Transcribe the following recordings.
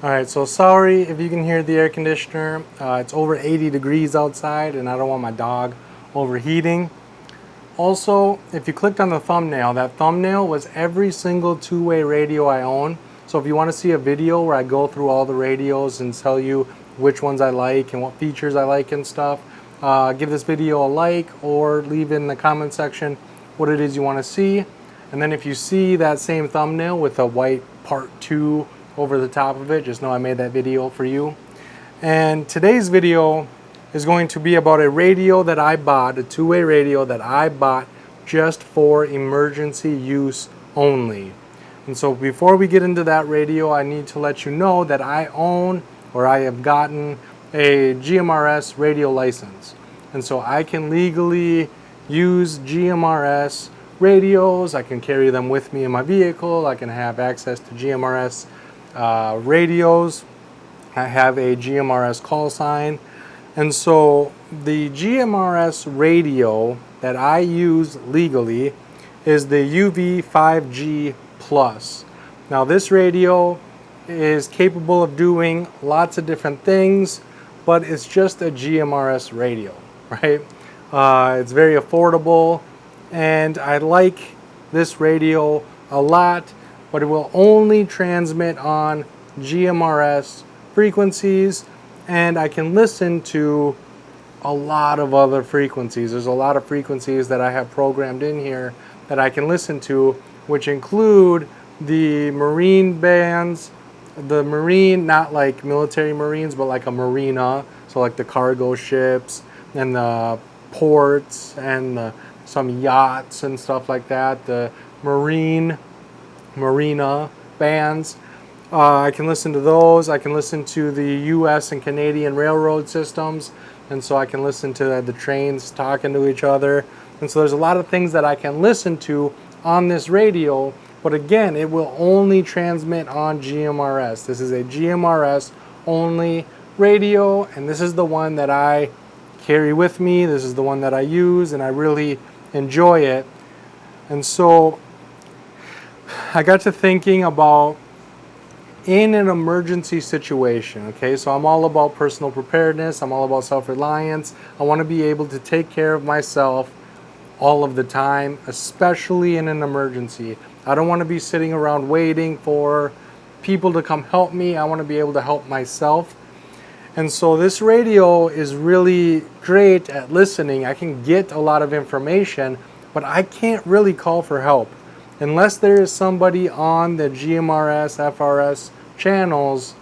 Alright, so sorry if you can hear the air conditioner. It's over 80 degrees outside and I don't want my dog overheating. Also, if you clicked on the thumbnail, that thumbnail was every single two-way radio I own. So if you want to see a video where I go through all the radios and tell you which ones I like and what features I like and stuff, give this video a like or leave in the comment section what it is you want to see. And then if you see that same thumbnail with a white part 2 over the top of it, just know I made that video for you. And today's video is going to be about a radio that I bought, a two-way radio that I bought just for emergency use only. And so before we get into that radio, I need to let you know that I own, or I have gotten, a GMRS radio license. And so I can legally use GMRS radios. I can carry them with me in my vehicle. I can have access to GMRS radios. I have a GMRS call sign. And so the GMRS radio that I use legally is the UV5G Plus. Now this radio is capable of doing lots of different things, but it's just a GMRS radio, right? It's very affordable, and I like this radio a lot, but it will only transmit on GMRS frequencies, and I can listen to a lot of other frequencies. There's a lot of frequencies that I have programmed in here that I can listen to, which include the marine bands, the marine, not like military marines, but like a marina, so like the cargo ships and the ports and some yachts and stuff like that, the marina bands. I can listen to those. I can listen to the US and Canadian railroad systems, and so I can listen to the trains talking to each other. And so there's a lot of things that I can listen to on this radio, but again, it will only transmit on GMRS. This is a GMRS only radio, and this is the one that I carry with me. This is the one that I use, and I really enjoy it. And so I got to thinking about, in an emergency situation, okay, so I'm all about personal preparedness, I'm all about self-reliance. I want to be able to take care of myself all of the time, especially in an emergency. I don't want to be sitting around waiting for people to come help me. I want to be able to help myself. And so this radio is really great at listening. I can get a lot of information, but I can't really call for help. Unless there is somebody on the GMRS, FRS channels,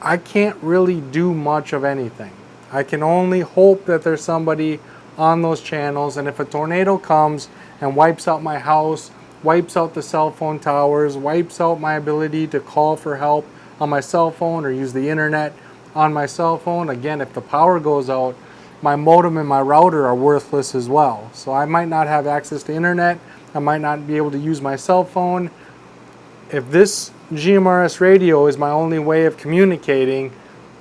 I can't really do much of anything. I can only hope that there's somebody on those channels, and if a tornado comes and wipes out my house, wipes out the cell phone towers, wipes out my ability to call for help on my cell phone or use the internet on my cell phone, again, if the power goes out, my modem and my router are worthless as well. So I might not have access to internet. I might not be able to use my cell phone. If this GMRS radio is my only way of communicating,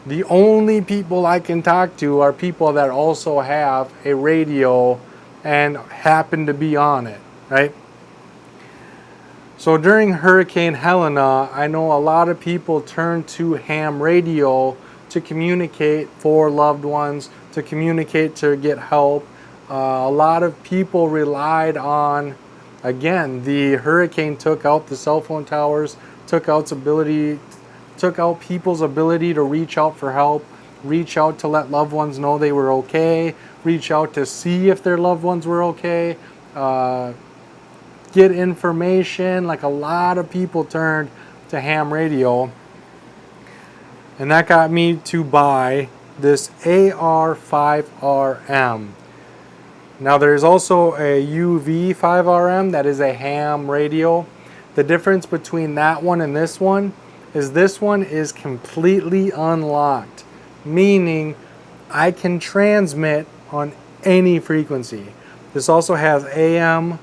the only people I can talk to are people that also have a radio and happen to be on it, right? So during Hurricane Helena, I know a lot of people turned to ham radio to communicate for loved ones, to communicate to get help. A lot of people relied on, again, the hurricane took out the cell phone towers, took out people's ability to reach out for help, reach out to let loved ones know they were okay, reach out to see if their loved ones were okay, get information. Like, a lot of people turned to ham radio. And that got me to buy this AR5RM. Now there's also a UV5RM that is a ham radio. The difference between that one and this one is completely unlocked, meaning I can transmit on any frequency. This also has AM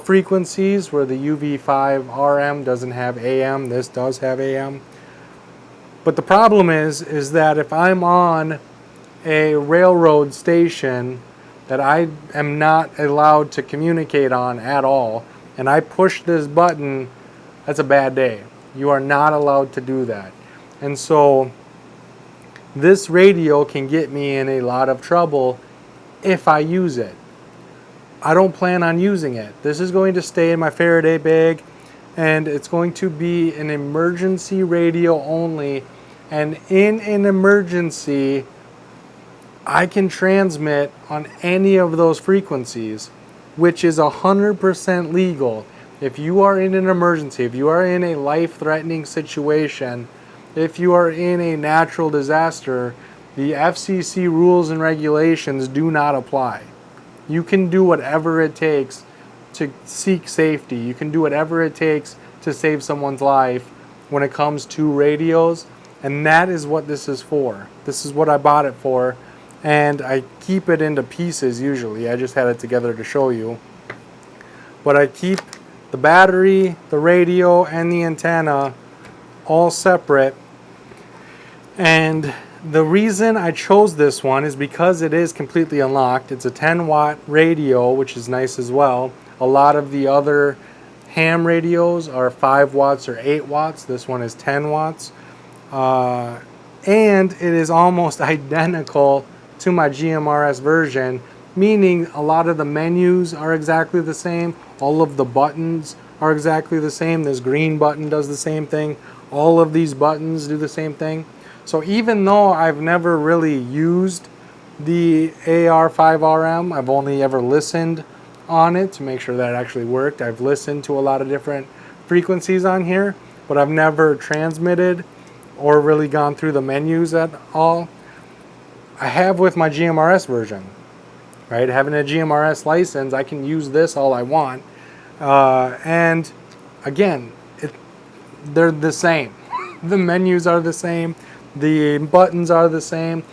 frequencies, where the UV5RM doesn't have AM. This does have AM. But the problem is that if I'm on a railroad station that I am not allowed to communicate on at all, and I push this button, that's a bad day. You are not allowed to do that. And so this radio can get me in a lot of trouble if I use it. I don't plan on using it. This is going to stay in my Faraday bag, and it's going to be an emergency radio only. And in an emergency, I can transmit on any of those frequencies, which is 100% legal. If you are in an emergency, if you are in a life-threatening situation, if you are in a natural disaster, the FCC rules and regulations do not apply. You can do whatever it takes to seek safety. You can do whatever it takes to save someone's life when it comes to radios, and that is what this is for. This is what I bought it for, and I keep it into pieces usually. I just had it together to show you. But I keep the battery, the radio, and the antenna all separate. And the reason I chose this one is because it is completely unlocked. It's a 10-watt radio, which is nice as well. A lot of the other ham radios are 5 watts or 8 watts. This one is 10 watts. And it is almost identical to my GMRS version, meaning a lot of the menus are exactly the same. All of the buttons are exactly the same. This green button does the same thing. All of these buttons do the same thing. So even though I've never really used the AR5RM, I've only ever listened on it to make sure that it actually worked. I've listened to a lot of different frequencies on here, but I've never transmitted or really gone through the menus at all. I have with my GMRS version, right? Having a GMRS license, I can use this all I want. And again, they're the same. The menus are the same. The buttons are the same.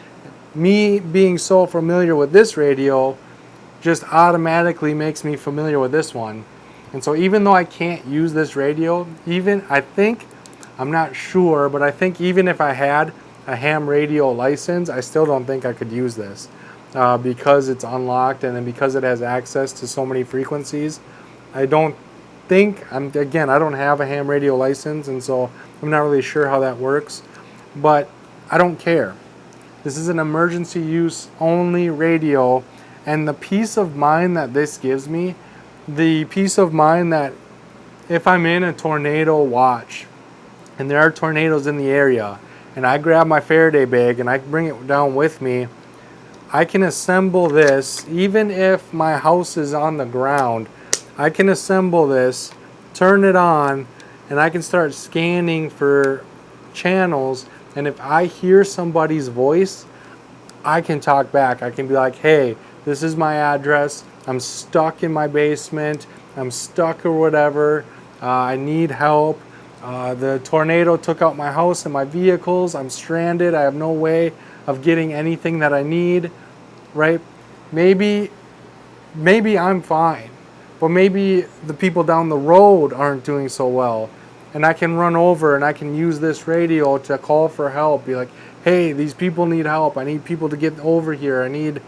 Me being so familiar with this radio just automatically makes me familiar with this one. And so even though I can't use this radio, I'm not sure, but I think even if I had a ham radio license, I still don't think I could use this because it's unlocked and then because it has access to so many frequencies. I don't have a ham radio license, and so I'm not really sure how that works. But I don't care. This is an emergency use only radio, and the peace of mind that this gives me, the peace of mind that if I'm in a tornado watch and there are tornadoes in the area and I grab my Faraday bag and I bring it down with me, I can assemble this even if my house is on the ground. I can assemble this, turn it on, and I can start scanning for channels. And if I hear somebody's voice, I can talk back. I can be like, hey, this is my address. I'm stuck in my basement. I'm stuck or whatever. I need help. The tornado took out my house and my vehicles. I'm stranded. I have no way of getting anything that I need, right? Maybe I'm fine, but maybe the people down the road aren't doing so well. And I can run over and I can use this radio to call for help. Be like, hey, these people need help. I need people to get over here. I need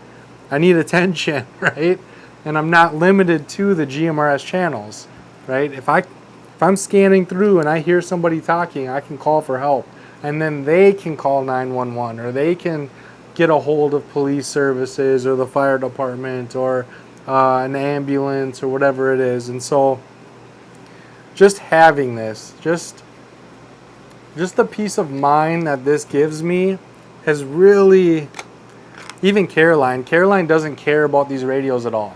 attention, right? And I'm not limited to the GMRS channels, right? If I'm scanning through and I hear somebody talking, I can call for help. And then they can call 911 or they can get a hold of police services or the fire department or an ambulance or whatever it is. And so just having this, just the peace of mind that this gives me has really, even Caroline doesn't care about these radios at all.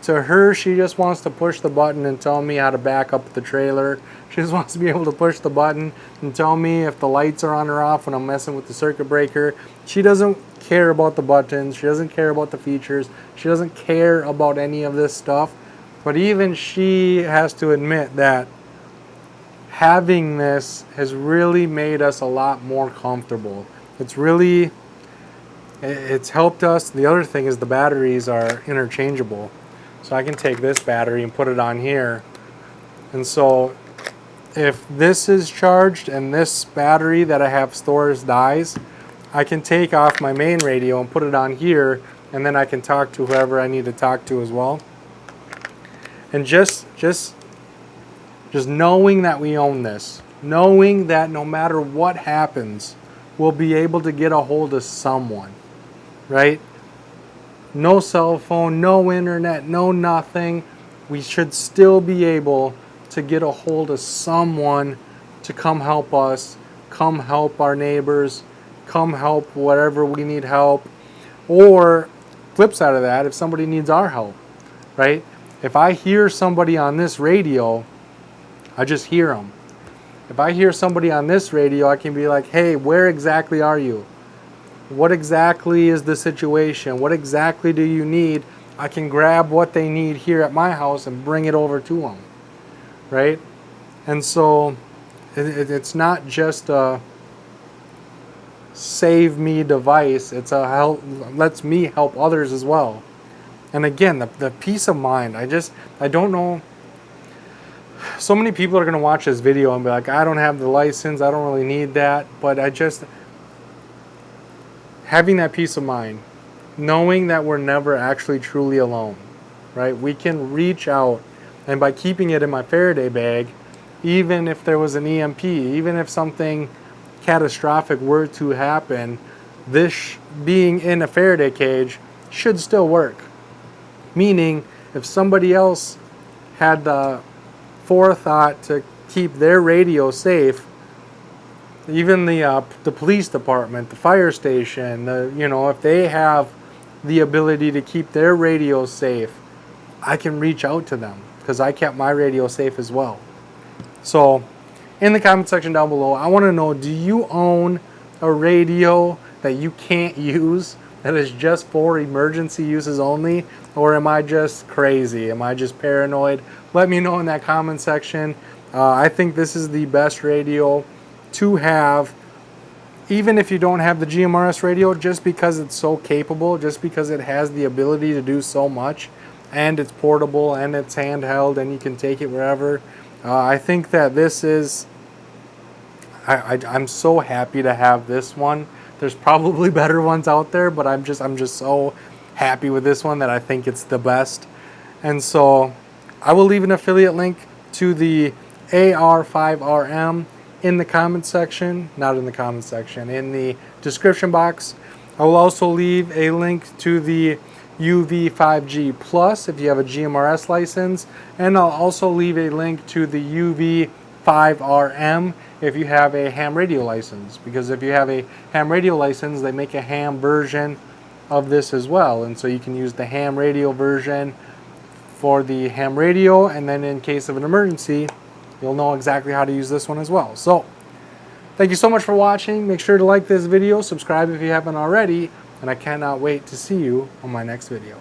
To her, she just wants to push the button and tell me how to back up the trailer. She just wants to be able to push the button and tell me if the lights are on or off when I'm messing with the circuit breaker. She doesn't care about the buttons. She doesn't care about the features. She doesn't care about any of this stuff. But even she has to admit that having this has really made us a lot more comfortable. It's helped us. The other thing is the batteries are interchangeable. So I can take this battery and put it on here. And so if this is charged and this battery that I have stores dies, I can take off my main radio and put it on here, and then I can talk to whoever I need to talk to as well. And just knowing that we own this, knowing that no matter what happens, we'll be able to get a hold of someone, right? No cell phone, no internet, no nothing. We should still be able to get a hold of someone to come help us, come help our neighbors, come help whatever we need help. Or flip side of that, if somebody needs our help, right? If I hear somebody on this radio, I just hear them. If I hear somebody on this radio, I can be like, hey, where exactly are you? What exactly is the situation? What exactly do you need? I can grab what they need here at my house and bring it over to them, right? And so it's not just a save me device. It's a help, lets me help others as well. And again, the peace of mind. I don't know. So many people are going to watch this video and be like, I don't have the license. I don't really need that. But having that peace of mind, knowing that we're never actually truly alone, right? We can reach out, and by keeping it in my Faraday bag, even if there was an EMP, even if something catastrophic were to happen, this being in a Faraday cage should still work. Meaning, if somebody else had the forethought to keep their radio safe, even the police department, the fire station, if they have the ability to keep their radio safe, I can reach out to them because I kept my radio safe as well. So in the comment section down below, I want to know, do you own a radio that you can't use, that is just for emergency uses only? Or am I just crazy? Am I just paranoid? Let me know in that comment section. I think this is the best radio to have, even if you don't have the GMRS radio, just because it's so capable, just because it has the ability to do so much, and it's portable, and it's handheld, and you can take it wherever. I think that this is, I'm so happy to have this one. There's probably better ones out there, but I'm just so happy with this one that I think it's the best. And so I will leave an affiliate link to the AR5RM in the comment section, not in the comment section, in the description box. I will also leave a link to the UV5G Plus if you have a GMRS license, and I'll also leave a link to the UV5RM if you have a ham radio license, because if you have a ham radio license, they make a ham version of this as well, and so you can use the ham radio version for the ham radio, and then in case of an emergency, you'll know exactly how to use this one as well. So thank you so much for watching. Make sure to like this video, subscribe if you haven't already, and I cannot wait to see you on my next video.